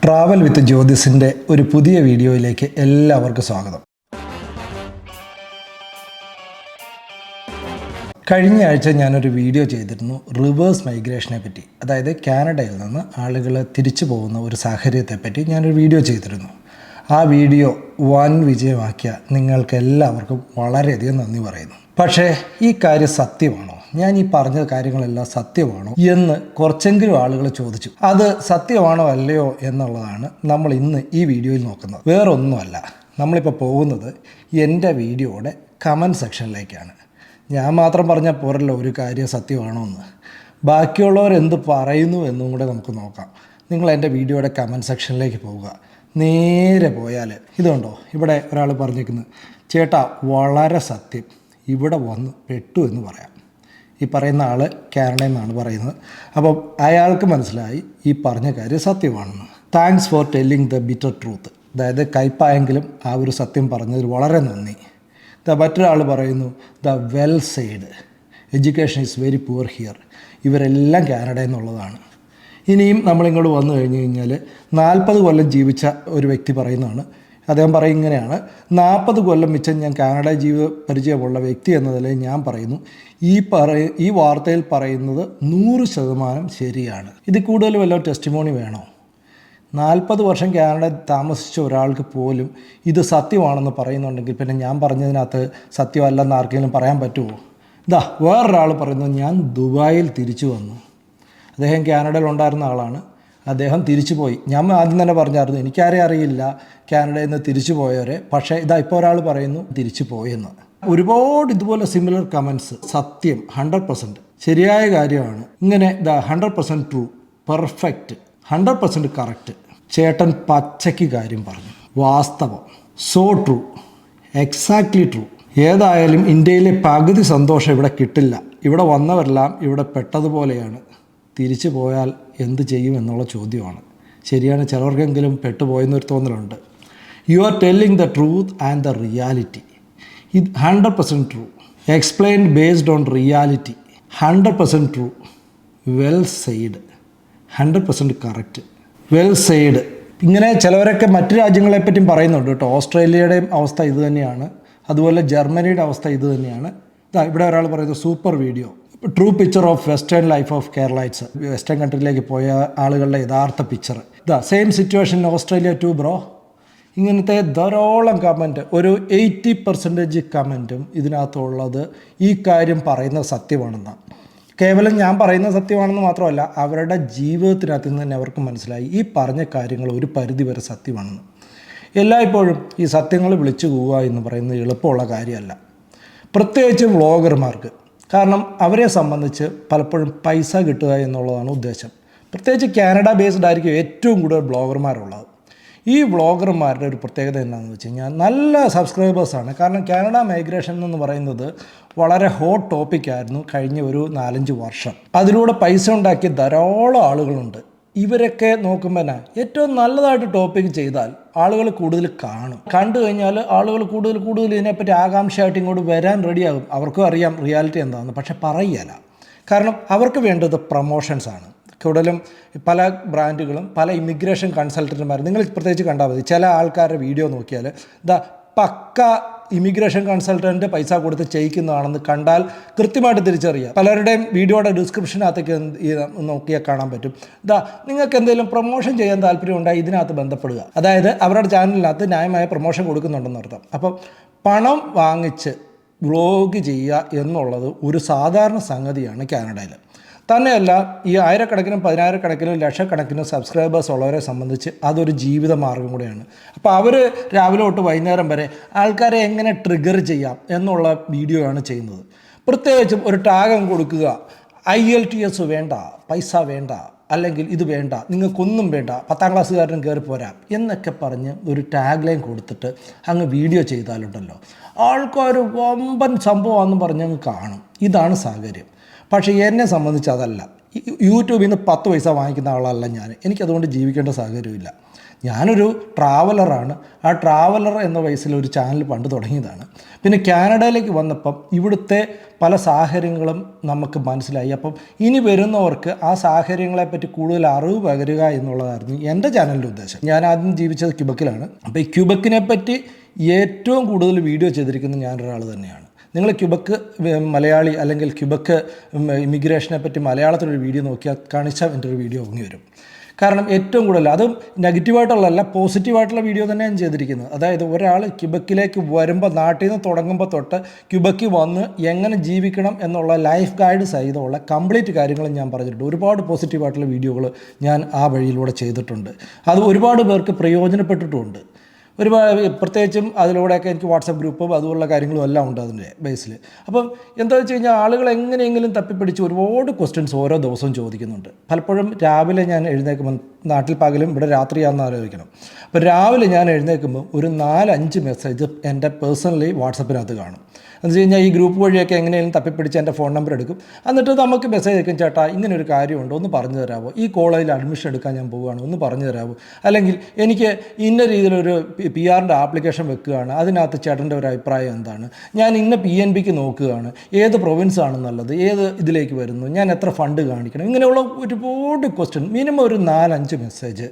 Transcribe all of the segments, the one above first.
Travel with ജ്യോതിസിൻ്റെ ഒരു പുതിയ വീഡിയോയിലേക്ക് എല്ലാവർക്കും സ്വാഗതം. കഴിഞ്ഞ ആഴ്ച ഞാനൊരു വീഡിയോ ചെയ്തിരുന്നു റിവേഴ്സ് മൈഗ്രേഷനെ പറ്റി. അതായത് കാനഡയിൽ നിന്ന് ആളുകൾ തിരിച്ചു പോകുന്ന ഒരു സാഹചര്യത്തെപ്പറ്റി ഞാനൊരു വീഡിയോ ചെയ്തിരുന്നു. ആ വീഡിയോ വൻ വിജയമാക്കിയ നിങ്ങൾക്ക് എല്ലാവർക്കും വളരെയധികം നന്ദി പറയുന്നു. പക്ഷേ ഈ കാര്യം സത്യമാണോ, ഞാൻ ഈ പറഞ്ഞ കാര്യങ്ങളെല്ലാം സത്യമാണോ എന്ന് കുറച്ചെങ്കിലും ആളുകൾ ചോദിച്ചു. അത് സത്യമാണോ അല്ലയോ എന്നുള്ളതാണ് നമ്മൾ ഇന്ന് ഈ വീഡിയോയിൽ നോക്കുന്നത്. വേറൊന്നുമല്ല, നമ്മളിപ്പോൾ പോകുന്നത് എൻ്റെ വീഡിയോയുടെ കമൻറ്റ് സെക്ഷനിലേക്കാണ്. ഞാൻ മാത്രം പറഞ്ഞാൽ പോരല്ലോ ഒരു കാര്യം സത്യമാണോ എന്ന്. ബാക്കിയുള്ളവരെന്ത് പറയുന്നു എന്നും കൂടെ നമുക്ക് നോക്കാം. നിങ്ങൾ എൻ്റെ വീഡിയോയുടെ കമൻറ്റ് സെക്ഷനിലേക്ക് പോവുക. നേരെ പോയാൽ ഇതുണ്ടോ, ഇവിടെ ഒരാൾ പറഞ്ഞിരിക്കുന്നത്, ചേട്ടാ വളരെ സത്യം, ഇവിടെ വന്ന് പെട്ടു എന്ന് പറയാം. ഈ പറയുന്ന ആൾ കാനഡയിൽ നിന്നാണ് പറയുന്നത്. അപ്പം അയാൾക്ക് മനസ്സിലായി ഈ പറഞ്ഞ കാര്യം സത്യമാണെന്ന്. Thanks for telling the bitter truth. അതായത് കയ്പായെങ്കിലും ആ ഒരു സത്യം പറഞ്ഞതിൽ വളരെ നന്ദി. മറ്റൊരാൾ പറയുന്നു, the well said, education is very poor here. ഇവരെല്ലാം കാനഡയിൽ നിന്നുള്ളതാണ്. ഇനിയും നമ്മളിങ്ങോട്ട് വന്നു കഴിഞ്ഞ് കഴിഞ്ഞാൽ 40 കൊല്ലം ജീവിച്ച ഒരു വ്യക്തി പറയുന്നതാണ്. അദ്ദേഹം പറയും ഇങ്ങനെയാണ്, 40 കൊല്ലം മിച്ചം ഞാൻ കാനഡ ജീവിത പരിചയമുള്ള വ്യക്തി എന്ന നിലയിൽ ഞാൻ പറയുന്നു, ഈ വാർത്തയിൽ പറയുന്നത് 100% ശരിയാണ്. ഇത് കൂടുതൽ വല്ല ടെസ്റ്റിമോണി വേണോ? 40 വർഷം കാനഡയിൽ താമസിച്ച ഒരാൾക്ക് പോലും ഇത് സത്യമാണെന്ന് പറയുന്നുണ്ടെങ്കിൽ പിന്നെ ഞാൻ പറഞ്ഞതിനകത്ത് സത്യമല്ലെന്ന് ആർക്കെങ്കിലും പറയാൻ പറ്റുമോ? വേറൊരാൾ പറയുന്നു, ഞാൻ ദുബായിൽ തിരിച്ചു വന്നു. അദ്ദേഹം കാനഡയിൽ ഉണ്ടായിരുന്ന ആളാണ്. അദ്ദേഹം തിരിച്ചു പോയി. ഞാൻ ആദ്യം തന്നെ പറഞ്ഞായിരുന്നു, എനിക്കാരെയും അറിയില്ല കാനഡയിൽ നിന്ന് തിരിച്ചു പോയവരെ. പക്ഷേ ഇപ്പോൾ ഒരാൾ പറയുന്നു തിരിച്ചു പോയെന്ന്. ഒരുപാട് ഇതുപോലെ സിമിലർ കമൻസ്. സത്യം 100% ശരിയായ കാര്യമാണ്. ഇങ്ങനെ 100% ട്രൂ, പെർഫെക്റ്റ്, 100% കറക്റ്റ്. ചേട്ടൻ പച്ചയ്ക്ക് കാര്യം പറഞ്ഞു, വാസ്തവം, സോ ട്രൂ, എക്സാക്ട്ലി ട്രൂ. ഏതായാലും ഇന്ത്യയിലെ പകുതി സന്തോഷം ഇവിടെ കിട്ടില്ല. ഇവിടെ വന്നവരെല്ലാം ഇവിടെ പെട്ടതുപോലെയാണ്. തിരിച്ചു പോയാൽ എന്ത് ചെയ്യും എന്നുള്ള ചോദ്യമാണ്. ശരിയാണ്, ചിലർക്കെങ്കിലും പെട്ടുപോയെന്നൊരു തോന്നലുണ്ട്. You are telling the truth and the reality. ഇത് 100% true. Explain based on reality. 100% true. Well said. 100% correct. Well said. ഇങ്ങനെ ചിലവരൊക്കെ മറ്റു രാജ്യങ്ങളെപ്പറ്റിയും പറയുന്നുണ്ട് കേട്ടോ. ഓസ്ട്രേലിയയുടെയും അവസ്ഥ ഇത് തന്നെയാണ്. അതുപോലെ ജർമ്മനിയുടെ അവസ്ഥ ഇത് തന്നെയാണ്. ഇവിടെ ഒരാൾ പറയുന്നത്, super video, true picture of western life of Keralites. Western കൺട്രിയിലേക്ക് പോയ ആളുകളുടെ യഥാർത്ഥ picture. Same situation in Australia too bro. ഇങ്ങനത്തെ ധാരാളം കമൻറ്റ്, ഒരു 80% കമൻറ്റും ഇതിനകത്തുള്ളത് ഈ കാര്യം പറയുന്നത് സത്യമാണെന്നാണ്. കേവലം ഞാൻ പറയുന്ന സത്യമാണെന്ന് മാത്രമല്ല, അവരുടെ ജീവിതത്തിനകത്ത് നിന്ന് തന്നെ അവർക്ക് മനസ്സിലായി ഈ പറഞ്ഞ കാര്യങ്ങൾ ഒരു പരിധിവരെ സത്യമാണെന്ന്. എല്ലായ്പ്പോഴും ഈ സത്യങ്ങൾ വിളിച്ചു പോവുക എന്ന് പറയുന്നത് എളുപ്പമുള്ള കാര്യമല്ല, പ്രത്യേകിച്ച് വ്ളോഗർമാർക്ക്. കാരണം അവരെ സംബന്ധിച്ച് പലപ്പോഴും പൈസ കിട്ടുക എന്നുള്ളതാണ് ഉദ്ദേശം. പ്രത്യേകിച്ച് കാനഡ ബേസ്ഡ് ആയിരിക്കും ഏറ്റവും കൂടുതൽ ബ്ലോഗർമാരുള്ളത്. ഈ വ്ളോഗർമാരുടെ ഒരു പ്രത്യേകത എന്താണെന്ന് വെച്ച് കഴിഞ്ഞാൽ നല്ല സബ്സ്ക്രൈബേഴ്സാണ്. കാരണം കാനഡ മൈഗ്രേഷൻ എന്ന് പറയുന്നത് വളരെ ഹോട്ട് ടോപ്പിക്കായിരുന്നു കഴിഞ്ഞ ഒരു 4-5 വർഷം. അതിലൂടെ പൈസ ഉണ്ടാക്കിയ ധാരാളം ആളുകളുണ്ട്. ഇവരൊക്കെ നോക്കുമ്പോൾ ഏറ്റവും നല്ലതായിട്ട് ടോപ്പിക്ക് ചെയ്താൽ ആളുകൾ കൂടുതൽ കാണും. കണ്ടു കഴിഞ്ഞാൽ ആളുകൾ കൂടുതൽ ഇതിനെപ്പറ്റി ആകാംക്ഷയായിട്ട് ഇങ്ങോട്ട് വരാൻ റെഡിയാകും. അവർക്കും അറിയാം റിയാലിറ്റി എന്താണെന്ന്, പക്ഷെ പറയുകയില്ല. കാരണം അവർക്ക് വേണ്ടത് പ്രൊമോഷൻസാണ്. കൂടുതലും പല ബ്രാൻഡുകളും പല ഇമിഗ്രേഷൻ കൺസൾട്ടന്റുമാർ, നിങ്ങൾ പ്രത്യേകിച്ച് കണ്ടാൽ മതി, ചില ആൾക്കാരുടെ വീഡിയോ നോക്കിയാൽ പക്ക ഇമിഗ്രേഷൻ കൺസൾട്ടൻറ്റ് പൈസ കൊടുത്ത് ചെയ്യിക്കുന്നതാണെന്ന് കണ്ടാൽ കൃത്യമായിട്ട് തിരിച്ചറിയാം. പലരുടെയും വീഡിയോയുടെ ഡിസ്ക്രിപ്ഷനകത്തേക്ക് നോക്കിയാൽ കാണാൻ പറ്റും. നിങ്ങൾക്ക് എന്തെങ്കിലും പ്രൊമോഷൻ ചെയ്യാൻ താല്പര്യമുണ്ടായി ഇതിനകത്ത് ബന്ധപ്പെടുക. അതായത് അവരുടെ ചാനലിനകത്ത് ന്യായമായ പ്രൊമോഷൻ കൊടുക്കുന്നുണ്ടെന്ന് അർത്ഥം. അപ്പം പണം വാങ്ങിച്ച് വ്ളോഗ് ചെയ്യുക എന്നുള്ളത് ഒരു സാധാരണ സംഗതിയാണ് കാനഡയിൽ. തന്നെയല്ല, ഈ ആയിരക്കണക്കിനും 10,000-കണക്കിനും ലക്ഷക്കണക്കിനും സബ്സ്ക്രൈബേഴ്സ് ഉള്ളവരെ സംബന്ധിച്ച് അതൊരു ജീവിത മാർഗം കൂടെയാണ്. അപ്പോൾ അവർ രാവിലെ തൊട്ട് വൈകുന്നേരം വരെ ആൾക്കാരെ എങ്ങനെ ട്രിഗർ ചെയ്യാം എന്നുള്ള വീഡിയോ ആണ് ചെയ്യുന്നത്. പ്രത്യേകിച്ചും ഒരു ടാഗം കൊടുക്കുക, IELTS വേണ്ട, പൈസ വേണ്ട, അല്ലെങ്കിൽ ഇത് വേണ്ട, നിങ്ങൾക്കൊന്നും വേണ്ട, 10ാം ക്ലാസ്സുകാരനും കയറി പോരാം എന്നൊക്കെ പറഞ്ഞ് ഒരു ടാഗ് ലൈൻ കൊടുത്തിട്ട് അങ്ങ് വീഡിയോ ചെയ്താലുണ്ടല്ലോ, ആൾക്കാർ വമ്പൻ സംഭവമാണെന്ന് പറഞ്ഞ് അങ്ങ് കാണും. ഇതാണ് സാഹചര്യം. പക്ഷേ എന്നെ സംബന്ധിച്ച് അതല്ല. യൂട്യൂബിൽ നിന്ന് 10 പൈസ വാങ്ങിക്കുന്ന ആളല്ല ഞാൻ. എനിക്കതുകൊണ്ട് ജീവിക്കേണ്ട സാഹചര്യമില്ല. ഞാനൊരു ട്രാവലറാണ്. ആ ട്രാവലർ എന്ന വയസ്സിൽ ഒരു ചാനൽ പണ്ട് തുടങ്ങിയതാണ്. പിന്നെ കാനഡയിലേക്ക് വന്നപ്പം ഇവിടുത്തെ പല സാഹചര്യങ്ങളും നമുക്ക് മനസ്സിലായി. അപ്പം ഇനി വരുന്നവർക്ക് ആ സാഹചര്യങ്ങളെപ്പറ്റി കൂടുതൽ അറിവ് പകരുക എന്നുള്ളതായിരുന്നു എൻ്റെ ചാനലിൻ്റെ ഉദ്ദേശം. ഞാൻ ആദ്യം ജീവിച്ചത് ക്യൂബക്കിലാണ്. അപ്പോൾ ഈ ക്യൂബക്കിനെ പറ്റി ഏറ്റവും കൂടുതൽ വീഡിയോ ചെയ്തിരിക്കുന്നത് ഞാനൊരാൾ തന്നെയാണ്. നിങ്ങൾ ക്യൂബക്ക് മലയാളി അല്ലെങ്കിൽ ക്യൂബക്ക് ഇമിഗ്രേഷനെ പറ്റി മലയാളത്തിലൊരു വീഡിയോ നോക്കിയാൽ കാണിച്ചാൽ എൻ്റെ ഒരു വീഡിയോ ഒങ്ങി വരും. കാരണം ഏറ്റവും കൂടുതൽ അതും നെഗറ്റീവായിട്ടുള്ളതല്ല, പോസിറ്റീവായിട്ടുള്ള വീഡിയോ തന്നെ ഞാൻ ചെയ്തിരിക്കുന്നത്. അതായത് ഒരാൾ ക്യൂബക്കിലേക്ക് വരുമ്പോൾ നാട്ടിൽ നിന്ന് തുടങ്ങുമ്പോൾ തൊട്ട് ക്യൂബക്കിൽ വന്ന് എങ്ങനെ ജീവിക്കണം എന്നുള്ള ലൈഫ് ഗൈഡ് സഹിതമുള്ള കംപ്ലീറ്റ് കാര്യങ്ങളും ഞാൻ പറഞ്ഞിട്ടുണ്ട്. ഒരുപാട് പോസിറ്റീവായിട്ടുള്ള വീഡിയോകൾ ഞാൻ ആ വഴിയിലൂടെ ചെയ്തിട്ടുണ്ട്. അത് ഒരുപാട് പേർക്ക് പ്രയോജനപ്പെട്ടിട്ടുമുണ്ട്. ഒരുപാട് പ്രത്യേകിച്ചും അതിലൂടെയൊക്കെ എനിക്ക് വാട്സപ്പ് ഗ്രൂപ്പും അതുപോലുള്ള കാര്യങ്ങളും എല്ലാം ഉണ്ട് അതിൻ്റെ ബേസിൽ. അപ്പം എന്താ വെച്ച് കഴിഞ്ഞാൽ ആളുകൾ എങ്ങനെയെങ്കിലും തപ്പിപ്പിടിച്ച് ഒരുപാട് ക്വസ്റ്റ്യൻസ് ഓരോ ദിവസവും ചോദിക്കുന്നുണ്ട്. പലപ്പോഴും രാവിലെ ഞാൻ എഴുന്നേൽക്കുമ്പോൾ, നാട്ടിൽ പകലും ഇവിടെ രാത്രിയാണെന്ന് ആലോചിക്കണം. അപ്പോൾ രാവിലെ ഞാൻ എഴുന്നേൽക്കുമ്പോൾ ഒരു 4-5 മെസ്സേജ് എൻ്റെ പേഴ്സണലി വാട്സപ്പിനകത്ത് കാണും. എന്ന് വെച്ച് കഴിഞ്ഞാൽ ഈ ഗ്രൂപ്പ് വഴിയൊക്കെ എങ്ങനെയും തപ്പിപ്പിടിച്ച് എൻ്റെ ഫോൺ നമ്പർ എടുക്കും. എന്നിട്ട് നമുക്ക് മെസ്സേജ് അയക്കും, ചേട്ടാ ഇങ്ങനൊരു കാര്യമുണ്ട്, ഒന്ന് പറഞ്ഞു തരാമോ, ഈ കോളേജിൽ അഡ്മിഷൻ എടുക്കാൻ ഞാൻ പോവുകയാണ്, ഒന്ന് പറഞ്ഞു തരാമോ, അല്ലെങ്കിൽ എനിക്ക് ഇന്ന രീതിയിലൊരു PR-ൻ്റെ ആപ്ലിക്കേഷൻ വെക്കുകയാണ്, അതിനകത്ത് ചേട്ടൻ്റെ ഒരു അഭിപ്രായം എന്താണ്, ഞാൻ ഇന്ന PNBക്ക് നോക്കുകയാണ്, ഏത് പ്രൊവിൻസാണ് നല്ലത്, ഏത് ഇതിലേക്ക് വരുന്നു, ഞാൻ എത്ര ഫണ്ട് കാണിക്കണം, ഇങ്ങനെയുള്ള ഒരുപാട് ക്വസ്റ്റ്യൻ, മിനിമം ഒരു 4-5 മെസ്സേജ്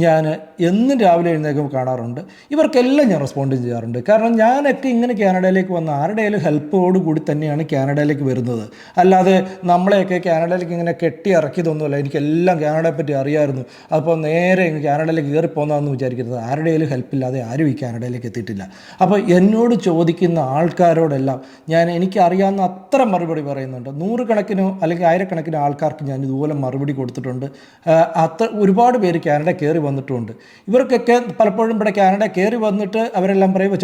ഞാൻ എന്നും രാവിലെ എഴുന്നേൽക്കുമ്പോൾ കാണാറുണ്ട്. ഇവർക്കെല്ലാം ഞാൻ റെസ്പോണ്ട് ചെയ്യാറുണ്ട്. കാരണം ഞാനൊക്കെ ഇങ്ങനെ കാനഡയിലേക്ക് വന്ന ആരുടെയും ഹെൽപ്പോട് കൂടി തന്നെയാണ് കാനഡയിലേക്ക് വരുന്നത്. അല്ലാതെ നമ്മളെയൊക്കെ കാനഡയിലേക്ക് ഇങ്ങനെ കെട്ടി ഇറക്കിയതൊന്നുമല്ല. എനിക്കെല്ലാം കാനഡയെ പറ്റി അറിയാമായിരുന്നു, അപ്പോൾ നേരെ കാനഡയിലേക്ക് കയറി പോകുന്നതെന്ന് വിചാരിക്കരുത്. ആരുടെയും ഹെൽപ്പില്ലാതെ ആരും ഈ കാനഡയിലേക്ക് എത്തിയിട്ടില്ല. അപ്പോൾ എന്നോട് ചോദിക്കുന്ന ആൾക്കാരോടെല്ലാം ഞാൻ എനിക്കറിയാവുന്ന അത്ര മറുപടി പറയുന്നുണ്ട്. 100 അല്ലെങ്കിൽ 1000 ആൾക്കാർക്ക് ഞാൻ ഇതുപോലെ മറുപടി കൊടുത്തിട്ടുണ്ട്. ഒരുപാട് പേര് കാനഡ കയറി വന്നിട്ടുമുണ്ട്. ഇവർക്കൊക്കെ പലപ്പോഴും ഇവിടെ കാനഡ കയറി വന്നിട്ട് അവരെല്ലാം പറയുമ്പോൾ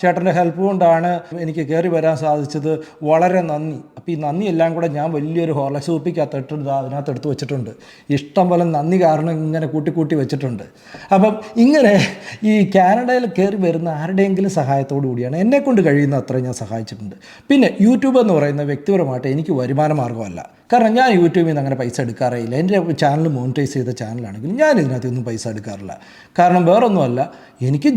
ചേട്ടൻ്റെ ഹെൽപ്പ് കൊണ്ടാണ് എനിക്ക് കയറി വരാൻ സാധിച്ചത്, വളരെ നന്ദി. അപ്പോൾ ഈ നന്ദി എല്ലാം കൂടെ ഞാൻ വലിയൊരു ഹോർലിക്സ് കുപ്പിക്കകത്ത് അതിനകത്ത് എടുത്ത് വെച്ചിട്ടുണ്ട്. ഇഷ്ടം പോലെ നന്ദി കാരണം ഇങ്ങനെ കൂട്ടി വെച്ചിട്ടുണ്ട്. അപ്പം ഇങ്ങനെ ഈ കാനഡയിൽ കയറി വരുന്ന ആരുടെയെങ്കിലും സഹായത്തോടു കൂടിയാണ് എന്നെക്കൊണ്ട് കഴിയുന്ന അത്രയും ഞാൻ സഹായിച്ചിട്ടുണ്ട്. പിന്നെ യൂട്യൂബ് എന്ന് പറയുന്ന വ്യക്തിപരമായിട്ട് എനിക്ക് വരുമാന മാർഗ്ഗമല്ല. കാരണം ഞാൻ യൂട്യൂബിൽ നിന്ന് അങ്ങനെ പൈസ എടുക്കാറേയില്ല. എൻ്റെ ചാനൽ മോണിറ്റൈസ് ചെയ്ത ചാനലാണെങ്കിൽ ഞാൻ ഇതിനകത്തൊന്നും പൈസ എടുക്കാറില്ല. കാരണം വേറൊന്നുമല്ല,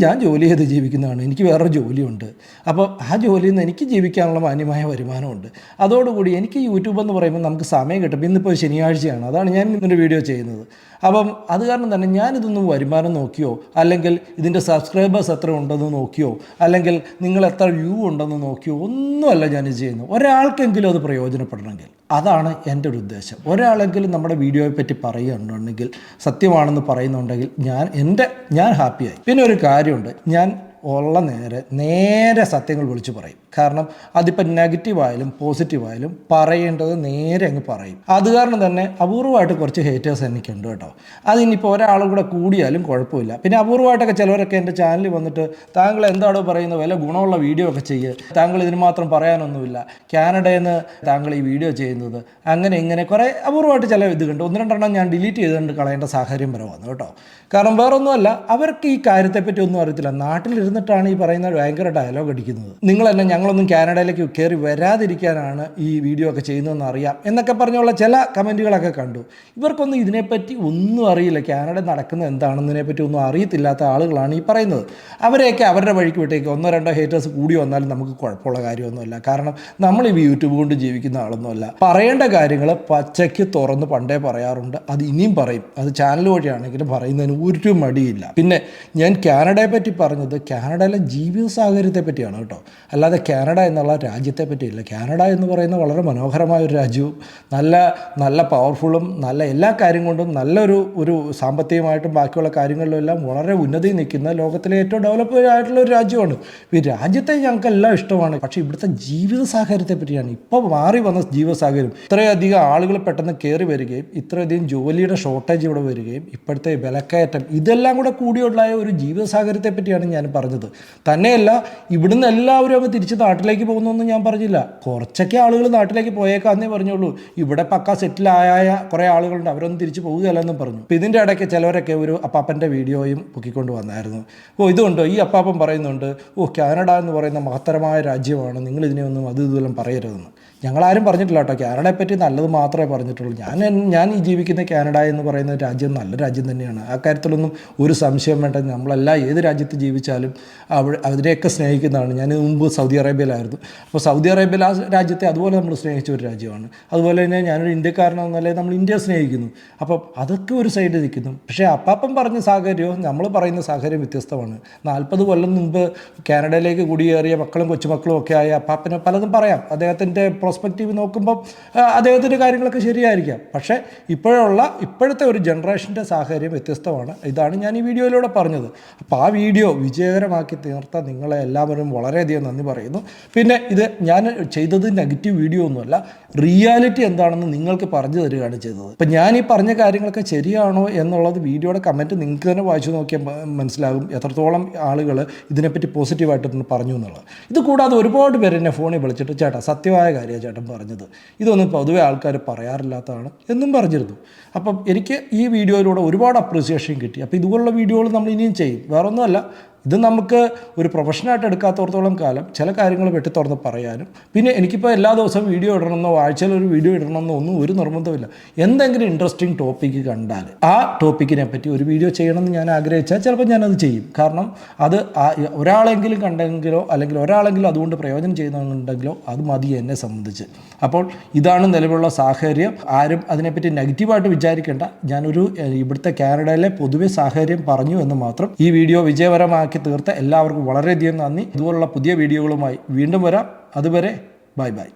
ഞാൻ ജോലി ചെയ്ത് ജീവിക്കുന്നതാണ്, എനിക്ക് വേറൊരു ജോലിയുണ്ട്. അപ്പോൾ ആ ജോലിയിൽ നിന്ന് എനിക്ക് ജീവിക്കാനുള്ള മാന്യമായ വരുമാനമുണ്ട്. അതോടുകൂടി എനിക്ക് യൂട്യൂബ് എന്ന് പറയുമ്പോൾ നമുക്ക് സമയം കിട്ടും. ഇന്നിപ്പോൾ ശനിയാഴ്ചയാണ്, അതാണ് ഞാൻ ഇന്നൊരു വീഡിയോ ചെയ്യുന്നത്. അപ്പം അത് കാരണം തന്നെ ഞാനിതൊന്നും വരുമാനം നോക്കിയോ, അല്ലെങ്കിൽ ഇതിൻ്റെ സബ്സ്ക്രൈബേഴ്സ് എത്ര ഉണ്ടെന്ന് നോക്കിയോ, അല്ലെങ്കിൽ നിങ്ങൾ എത്ര വ്യൂ ഉണ്ടെന്ന് നോക്കിയോ ഒന്നുമല്ല ഞാനിത് ചെയ്യുന്നത്. ഒരാൾക്കെങ്കിലും അത് പ്രയോജനപ്പെടണമെങ്കിൽ, അതാണ് എൻ്റെ ഒരു ഉദ്ദേശം. ഒരാളെങ്കിലും നമ്മുടെ വീഡിയോയെ പറ്റി പറയുന്നുണ്ടെങ്കിൽ, സത്യമാണെന്ന് പറയുന്നുണ്ടെങ്കിൽ ഞാൻ ഹാപ്പിയായി. പിന്നെ ഒരു കാര്യമുണ്ട്, ഞാൻ ഉള്ള നേരെ സത്യങ്ങൾ വിളിച്ചു പറയും. കാരണം അതിപ്പോൾ നെഗറ്റീവായാലും പോസിറ്റീവായാലും പറയേണ്ടത് നേരെ അങ്ങ് പറയും. അത് കാരണം തന്നെ അപൂർവമായിട്ട് കുറച്ച് ഹേറ്റേഴ്സ് എനിക്കുണ്ട് കേട്ടോ. അതിനിപ്പോൾ ഒരാളും കൂടെ കൂടിയാലും കുഴപ്പമില്ല. പിന്നെ അപൂർവമായിട്ടൊക്കെ ചിലവരൊക്കെ എൻ്റെ ചാനലിൽ വന്നിട്ട് താങ്കൾ എന്താണോ പറയുന്നത്, വല്ല ഗുണമുള്ള വീഡിയോ ഒക്കെ ചെയ്യുക, താങ്കൾ ഇതിന് മാത്രം പറയാനൊന്നുമില്ല, കാനഡയിൽ നിന്ന് താങ്കൾ ഈ വീഡിയോ ചെയ്യുന്നത് അങ്ങനെ ഇങ്ങനെ കുറേ അപൂർവമായിട്ട് ചില ഇത് കണ്ട് 1-2 ഞാൻ ഡിലീറ്റ് ചെയ്തുകൊണ്ട് കളയേണ്ട സാഹചര്യം വരെ വന്നു കേട്ടോ. കാരണം വേറൊന്നുമല്ല, അവർക്ക് ഈ കാര്യത്തെപ്പറ്റി ഒന്നും അറിയത്തില്ല. നാട്ടിലിരുന്നിട്ടാണ് ഈ പറയുന്ന ഭയങ്കര ഡയലോഗ് അടിക്കുന്നത്. നിങ്ങൾ തന്നെ ഞങ്ങളൊന്നും കാനഡയിലേക്ക് കയറി വരാതിരിക്കാനാണ് ഈ വീഡിയോ ഒക്കെ ചെയ്യുന്നതെന്ന് അറിയാം എന്നൊക്കെ പറഞ്ഞുള്ള ചില കമൻറ്റുകളൊക്കെ കണ്ടു. ഇവർക്കൊന്നും ഇതിനെപ്പറ്റി ഒന്നും അറിയില്ല. കാനഡ നടക്കുന്നത് എന്താണെന്നതിനെപ്പറ്റി ഒന്നും അറിയത്തില്ലാത്ത ആളുകളാണ് ഈ പറയുന്നത്. അവരെയൊക്കെ അവരുടെ വഴിക്ക് വിട്ടേക്ക് 1-2 ഹേറ്റേഴ്സ് കൂടി വന്നാലും നമുക്ക് കുഴപ്പമുള്ള കാര്യമൊന്നുമല്ല. കാരണം നമ്മൾ ഈ യൂട്യൂബ് കൊണ്ട് ജീവിക്കുന്ന ആളൊന്നുമല്ല. പറയേണ്ട കാര്യങ്ങൾ പച്ചയ്ക്ക് തുറന്ന് പണ്ടേ പറയാറുണ്ട്, അത് ഇനിയും പറയും. അത് ചാനൽ വഴിയാണെങ്കിലും പറയുന്നതിന് ഒരു മടിയില്ല. പിന്നെ ഞാൻ കാനഡയെ പറ്റി പറഞ്ഞത് കാനഡയിലെ ജീവിത സാഹചര്യത്തെ പറ്റിയാണ് കേട്ടോ, അല്ലാതെ കാനഡ എന്നുള്ള രാജ്യത്തെ പറ്റിയില്ല. കാനഡ എന്ന് പറയുന്ന വളരെ മനോഹരമായ ഒരു രാജ്യവും നല്ല പവർഫുള്ളും നല്ല എല്ലാ കാര്യം കൊണ്ടും നല്ലൊരു സാമ്പത്തികമായിട്ടും ബാക്കിയുള്ള കാര്യങ്ങളിലും എല്ലാം വളരെ ഉന്നതി നിൽക്കുന്ന ലോകത്തിലെ ഏറ്റവും ഡെവലപ്ഡ് ആയിട്ടുള്ള ഒരു രാജ്യമാണ്. ഈ രാജ്യത്തെ ഞങ്ങൾക്കെല്ലാം ഇഷ്ടമാണ്. പക്ഷേ ഇവിടുത്തെ ജീവിത സാഹചര്യത്തെ പറ്റിയാണ്, ഇപ്പോൾ മാറി വന്ന ജീവിത സാഹചര്യം. ഇത്രയധികം ആളുകൾ പെട്ടെന്ന് കയറി വരികയും ഇത്രയധികം ജോലിയുടെ ഷോർട്ടേജ് ഇവിടെ വരികയും ഇപ്പോഴത്തെ വിലക്കയറ്റം, ഇതെല്ലാം കൂടെ കൂടിയുണ്ടായ ഒരു ജീവിത സാഹചര്യത്തെ പറ്റിയാണ് ഞാൻ പറഞ്ഞത്. തന്നെയല്ല ഇവിടുന്ന് എല്ലാവരും അങ്ങ് തിരിച്ച് നാട്ടിലേക്ക് പോകുന്നൊന്നും ഞാൻ പറഞ്ഞില്ല. കുറച്ചൊക്കെ ആളുകൾ നാട്ടിലേക്ക് പോയേക്കാന്നേ പറഞ്ഞുള്ളൂ. ഇവിടെ പക്ക സെറ്റിലായ കുറേ ആളുകളുണ്ട്, അവരൊന്നും തിരിച്ച് പോകുകയല്ലെന്നും പറഞ്ഞു. അപ്പോൾ ഇതിൻ്റെ ഇടയ്ക്ക് ചിലവരൊക്കെ ഒരു അപ്പാപ്പൻ്റെ വീഡിയോയും പൊക്കിക്കൊണ്ട് വന്നായിരുന്നു. ഇതുകൊണ്ട് ഈ അപ്പാപ്പൻ പറയുന്നുണ്ട്, കാനഡ എന്ന് പറയുന്ന മഹത്തരമായ രാജ്യമാണ്, നിങ്ങളിതിനെയൊന്നും ഇതുവെല്ലാം പറയരുതെന്ന്. ഞങ്ങളാരും പറഞ്ഞിട്ടില്ല കേട്ടോ, കാനഡയെ പറ്റി നല്ലത് മാത്രമേ പറഞ്ഞിട്ടുള്ളൂ. ഞാൻ ഈ ജീവിക്കുന്ന കാനഡ എന്ന് പറയുന്ന രാജ്യം നല്ല രാജ്യം തന്നെയാണ്. ആ കാര്യത്തിലൊന്നും ഒരു സംശയം വേണ്ട. നമ്മളെല്ലാം ഏത് രാജ്യത്ത് ജീവിച്ചാലും അതിനെയൊക്കെ സ്നേഹിക്കുന്നതാണ്. ഞാൻ മുമ്പ് സൗദി അറേബ്യയിലായിരുന്നു. അപ്പോൾ സൗദി അറേബ്യയിൽ ആ രാജ്യത്തെ അതുപോലെ നമ്മൾ സ്നേഹിച്ച ഒരു രാജ്യമാണ്. അതുപോലെ തന്നെ ഞാനൊരു ഇന്ത്യക്കാരനെന്നല്ലേ നമ്മൾ ഇന്ത്യയെ സ്നേഹിക്കുന്നു. അപ്പം അതൊക്കെ ഒരു സൈഡിൽ നിൽക്കുന്നു. പക്ഷേ അപ്പാപ്പൻ പറഞ്ഞ സാഹചര്യവും നമ്മൾ പറയുന്ന സാഹചര്യം വ്യത്യസ്തമാണ്. 40 കൊല്ലം മുമ്പ് കാനഡയിലേക്ക് കുടിയേറിയ മക്കളും കൊച്ചുമക്കളും ഒക്കെ ആയ അപ്പാപ്പന് പലതും പറയാം. അദ്ദേഹത്തിൻ്റെ പ്രോസ്പെക്റ്റീവ് നോക്കുമ്പം അദ്ദേഹത്തിൻ്റെ കാര്യങ്ങളൊക്കെ ശരിയായിരിക്കാം. പക്ഷേ ഇപ്പോഴത്തെ ഒരു ജനറേഷൻ്റെ സാഹചര്യം വ്യത്യസ്തമാണ്. ഇതാണ് ഞാൻ ഈ വീഡിയോയിലൂടെ പറഞ്ഞത്. അപ്പോൾ ആ വീഡിയോ വിജയകരമാക്കി തീർത്ത നിങ്ങളെ എല്ലാവരും വളരെയധികം നന്ദി പറയുന്നു. പിന്നെ ഇത് ഞാൻ ചെയ്തത് നെഗറ്റീവ് വീഡിയോ ഒന്നുമല്ല, റിയാലിറ്റി എന്താണെന്ന് നിങ്ങൾക്ക് പറഞ്ഞു തരികയാണ് ചെയ്തത്. അപ്പം ഞാൻ ഈ പറഞ്ഞ കാര്യങ്ങളൊക്കെ ശരിയാണോ എന്നുള്ളത് വീഡിയോയുടെ കമൻറ്റ് നിങ്ങൾക്ക് തന്നെ വായിച്ചു നോക്കിയാൽ മനസ്സിലാകും എത്രത്തോളം ആളുകൾ ഇതിനെപ്പറ്റി പോസിറ്റീവായിട്ട് പറഞ്ഞു എന്നുള്ളത്. ഇത് കൂടാതെ ഒരുപാട് പേര് എന്നെ ഫോണിൽ വിളിച്ചിട്ട് ചേട്ടാ സത്യമായ കാര്യമാണ് ചേട്ടൻ പറഞ്ഞത്, ഇതൊന്നും പൊതുവെ ആൾക്കാർ പറയാറില്ലാത്തതാണ് എന്നും പറഞ്ഞിരുന്നു. അപ്പം എനിക്ക് ഈ വീഡിയോയിലൂടെ ഒരുപാട് അപ്രീസിയേഷൻ കിട്ടി. അപ്പോൾ ഇതുപോലുള്ള വീഡിയോകൾ നമ്മൾ ഇനിയും ചെയ്യും. വേറൊന്നുമല്ല, ഇത് നമുക്ക് ഒരു പ്രൊഫഷനായിട്ട് എടുക്കാത്തടത്തോളം കാലം ചില കാര്യങ്ങൾ വെട്ടിത്തുറന്ന് പറയാനും, പിന്നെ എനിക്കിപ്പോൾ എല്ലാ ദിവസവും വീഡിയോ ഇടണമെന്നോ ആഴ്ചയിൽ ഒരു വീഡിയോ ഇടണമെന്നോ ഒന്നും ഒരു നിർബന്ധമില്ല. എന്തെങ്കിലും ഇൻട്രസ്റ്റിംഗ് ടോപ്പിക്ക് കണ്ടാൽ ആ ടോപ്പിക്കിനെ പറ്റി ഒരു വീഡിയോ ചെയ്യണമെന്ന് ഞാൻ ആഗ്രഹിച്ചാൽ ചിലപ്പോൾ ഞാനത് ചെയ്യും. കാരണം അത് ഒരാളെങ്കിലും കണ്ടെങ്കിലോ അല്ലെങ്കിൽ ഒരാളെങ്കിലും അതുകൊണ്ട് പ്രയോജനം ചെയ്യുന്നുണ്ടെങ്കിലോ അത് മതി എന്നെ സംബന്ധിച്ച്. അപ്പോൾ ഇതാണ് നിലവിലുള്ള സാഹചര്യം. ആരും അതിനെപ്പറ്റി നെഗറ്റീവായിട്ട് വിചാരിക്കേണ്ട. ഞാനൊരു ഇവിടുത്തെ കാനഡയിലെ പൊതുവെ സാഹചര്യം പറഞ്ഞു എന്ന് മാത്രം. ഈ വീഡിയോ വിജയകരമാക്കി തീർത്ത എല്ലാവർക്കും വളരെയധികം നന്ദി. ഇതുപോലുള്ള പുതിയ വീഡിയോകളുമായി വീണ്ടും വരാം. അതുവരെ ബൈ ബൈ.